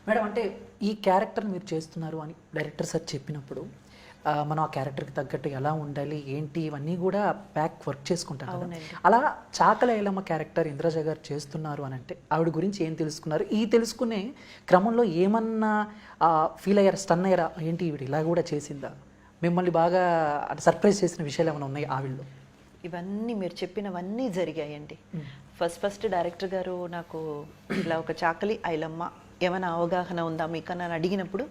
Madam అంటే ఈ character మీరు చేస్తున్నారు అని డైరెక్టర్ సార్ చెప్పినప్పుడు మనం ఆ క్యారెక్టర్కి తగ్గట్టు ఎలా ఉండాలి ఏంటి ఇవన్నీ కూడా బ్యాక్ వర్క్ చేసుకుంటాం కదా. అలా చాకల ఐలమ్మ క్యారెక్టర్ ఇంద్రజ గారు చేస్తున్నారు అని అంటే ఆవిడ గురించి ఏం తెలుసుకున్నారు, ఈ తెలుసుకునే క్రమంలో ఏమన్నా ఫీల్ అయ్యారా, స్టన్ అయ్యారా, ఏంటి ఈవిడ ఇలా కూడా చేసిందా, మిమ్మల్ని బాగా సర్ప్రైజ్ చేసిన విషయాలు ఏమైనా ఉన్నాయి ఆవిడలో? ఇవన్నీ మీరు చెప్పినవన్నీ జరిగాయండి. ఫస్ట్ డైరెక్టర్ గారు నాకు ఇలా ఒక చాకలి ఐలమ్మ ఏమైనా అవగాహన ఉందా మీకు అని అడిగినప్పుడు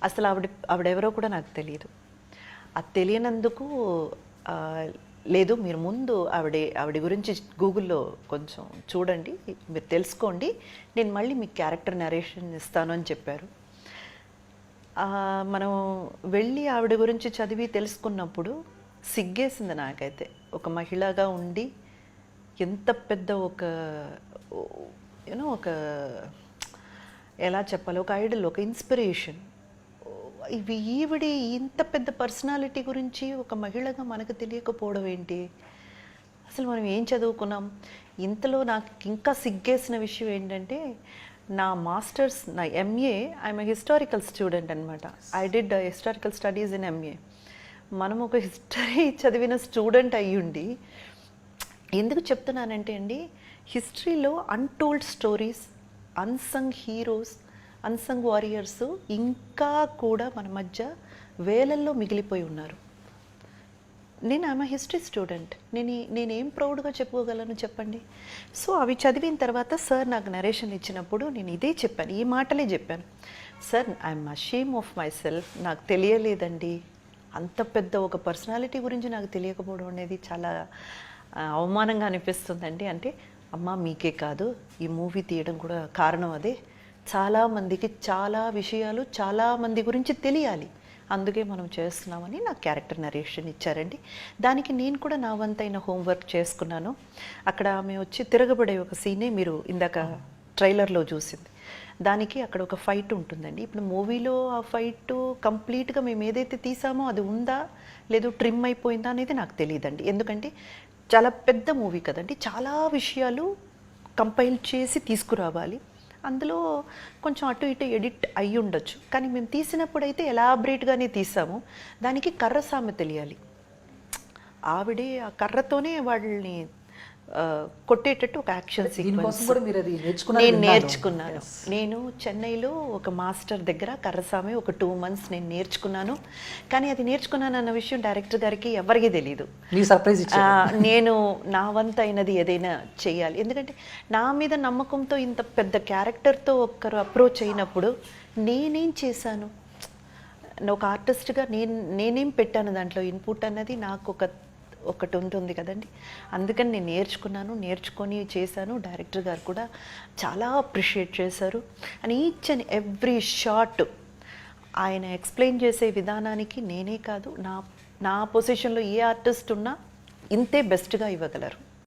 అసలు ఆవిడెవరో కూడా నాకు తెలియదు. అది తెలియనందుకు లేదు మీరు ముందు ఆవిడ గురించి గూగుల్లో కొంచెం చూడండి, మీరు తెలుసుకోండి, నేను మళ్ళీ మీకు క్యారెక్టర్ నరేషన్ ఇస్తాను అని చెప్పారు. మనం వెళ్ళి ఆవిడ గురించి చదివి తెలుసుకున్నప్పుడు సిగ్గేసింది నాకైతే. ఒక మహిళగా ఉండి ఎంత పెద్ద ఒక ఎలా చెప్పాలి, ఒక ఐడల్, ఒక ఇన్స్పిరేషన్. ఈవిడి ఇంత పెద్ద పర్సనాలిటీ గురించి ఒక మహిళగా మనకు తెలియకపోవడం ఏంటి, అసలు మనం ఏం చదువుకున్నాం. ఇంతలో నాకు ఇంకా సిగ్గేసిన విషయం ఏంటంటే నా మాస్టర్స్, నా ఎంఏ, ఐఎమ్ హిస్టారికల్ స్టూడెంట్ అనమాట. I did historical studies in MA. మనం ఒక హిస్టరీ చదివిన స్టూడెంట్ అయ్యుండి, ఎందుకు చెప్తున్నానంటే అండి, హిస్టరీలో untold stories, unsung heroes, unsung warriors ఇంకా కూడా మన మధ్య వేలల్లో మిగిలిపోయి ఉన్నారు. నేను ఆమె హిస్టరీ స్టూడెంట్, నేనేం ప్రౌడ్గా చెప్పుకోగలను చెప్పండి. సో అవి చదివిన తర్వాత సార్ నాకు నరేషన్ ఇచ్చినప్పుడు నేను ఇదే చెప్పాను, ఈ మాటలే చెప్పాను. Sir I'm ashamed of my self, నాకు తెలియలేదండి, అంత పెద్ద ఒక పర్సనాలిటీ గురించి నాకు తెలియకపోవడం అనేది చాలా అవమానంగా అనిపిస్తుందండి. అంటే అమ్మ మీకే కాదు, ఈ మూవీ తీయడం కూడా కారణం అదే, చాలామందికి చాలా విషయాలు చాలామంది గురించి తెలియాలి, అందుకే మనం చేస్తున్నామని నాకు క్యారెక్టర్ నరేషన్ ఇచ్చారండి. దానికి నేను కూడా నా వంతైన హోంవర్క్ చేసుకున్నాను. అక్కడ ఆమె వచ్చి తిరగబడే ఒక సీనే మీరు ఇందాక ట్రైలర్లో చూసింది. దానికి అక్కడ ఒక ఫైట్ ఉంటుందండి. ఇప్పుడు మూవీలో ఆ ఫైట్ కంప్లీట్గా మేము ఏదైతే తీసామో అది ఉందా లేదు ట్రిమ్ అయిపోయిందా అనేది నాకు తెలియదండి. ఎందుకంటే చాలా పెద్ద మూవీ కదండి, చాలా విషయాలు కంపైల్ చేసి తీసుకురావాలి. అందులో కొంచెం అటు ఇటు ఎడిట్ అయ్యి ఉండొచ్చు, కానీ మేము తీసినప్పుడైతే ఎలాబరేట్గానే తీసాము. దానికి కర్ర సామె తెలియాలి. ఆవిడే ఆ కర్రతోనే వాళ్ళని కొట్టేటట్టు ఒక యాక్షన్ సీక్వెన్స్ నేను నేర్చుకున్నాను. నేను చెన్నైలో ఒక మాస్టర్ దగ్గర కర్రసామె ఒక 2 months నేను నేర్చుకున్నాను. కానీ అది నేర్చుకున్నాను అన్న విషయం డైరెక్టర్ గారికి ఎవరికీ తెలీదు. నేను నా వంతు అయినది ఏదైనా చేయాలి, ఎందుకంటే నా మీద నమ్మకంతో ఇంత పెద్ద క్యారెక్టర్తో ఒక్కరు అప్రోచ్ అయినప్పుడు నేనేం చేశాను, ఒక ఆర్టిస్ట్గా నేనేం పెట్టాను దాంట్లో ఇన్పుట్ అన్నది నాకు ఒకటి ఉంటుంది కదండి. అందుకని నేను నేర్చుకొని చేశాను. డైరెక్టర్ గారు కూడా చాలా అప్రిషియేట్ చేశారు. And each and every shot ఆయన ఎక్స్ప్లెయిన్ చేసే విధానానికి నేనే కాదు, నా పొజిషన్లో ఏ ఆర్టిస్ట్ ఉన్నా ఇంతే బెస్ట్గా ఇవ్వగలరు.